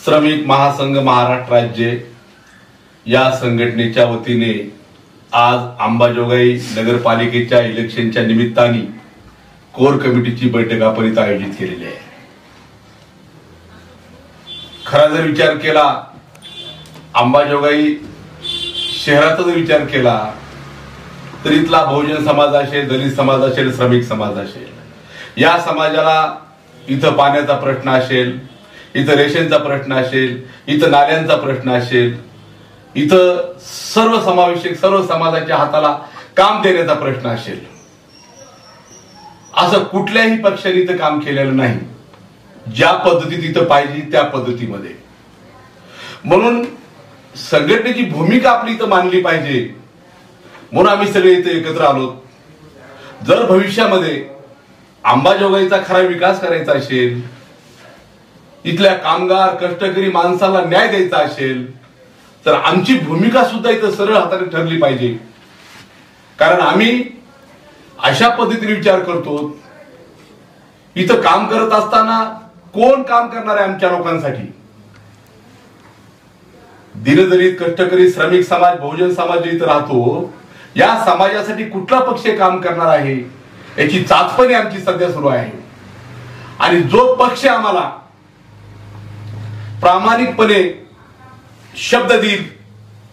श्रमिक महासंघ महाराष्ट्र राज्य या संघटनेच्या वतीने आज अंबाजोगाई नगरपालिकेच्या इलेक्शनच्या निमित्ताने कोर कमिटीची बैठक आपण इथे आयोजित केलेली आहे। खरा जर विचार केला, अंबाजोगाई शहराचा जर विचार केला तर इथला बहुजन समाज असेल, दलित समाज असेल, श्रमिक समाज असेल, या समाजाला इथं पाण्याचा प्रश्न असेल, इथं रेशनचा प्रश्न असेल, इथं नाल्यांचा प्रश्न असेल, इथं सर्व समावेशक सर्व समाजाच्या हाताला काम देण्याचा प्रश्न असेल, असं कुठल्याही पक्षाने इथं काम केलेलं नाही। ज्या पद्धतीत इथं पाहिजे त्या पद्धतीमध्ये, म्हणून संघटनेची भूमिका आपली इथं मानली पाहिजे, म्हणून आम्ही सगळे इथे एकत्र आलो। जर भविष्यामध्ये अंबाजोगाईचा खरा विकास करायचा असेल, इथल्या कामगार कष्टकरी माणसाला न्याय द्यायचा असेल, तर आमची भूमिका सुद्धा इथं सरळ हाताने ठरली पाहिजे। कारण आम्ही अशा पद्धतीने विचार करतो, इथं काम करत असताना कोण काम करणार आहे आमच्या लोकांसाठी? दीनदलित कष्टकरी श्रमिक समाज बहुजन समाज जो इथं राहतो, या समाजासाठी कुठला पक्ष काम करणार आहे याची चाचपणी आमची सध्या सुरू आहे। आणि जो पक्ष आम्हाला प्रामाणिकपणे शब्द देईल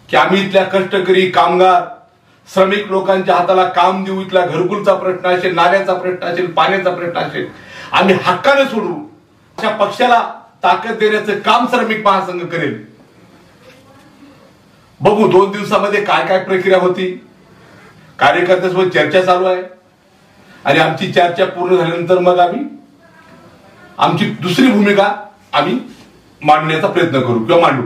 की आम्ही इथल्या कष्टकरी कामगार श्रमिक लोकांच्या हाताला काम देऊ, इथला घरकुलचा प्रश्न असेल, नाल्याचा प्रश्न असेल, पाण्याचा प्रश्न असेल, आम्ही हक्काने सोडू, अशा पक्षाला ताकद देण्याचं काम श्रमिक महासंघ करेल। बघू 2 दिवसामध्ये काय काय प्रक्रिया होती। कार्यकर्त्यांसोबत चर्चा चालू आहे आणि आमची चर्चा पूर्ण झाल्यानंतर मग आम्ही आमची दुसरी भूमिका आम्ही मांडण्याचा प्रयत्न करू किंवा मांडू।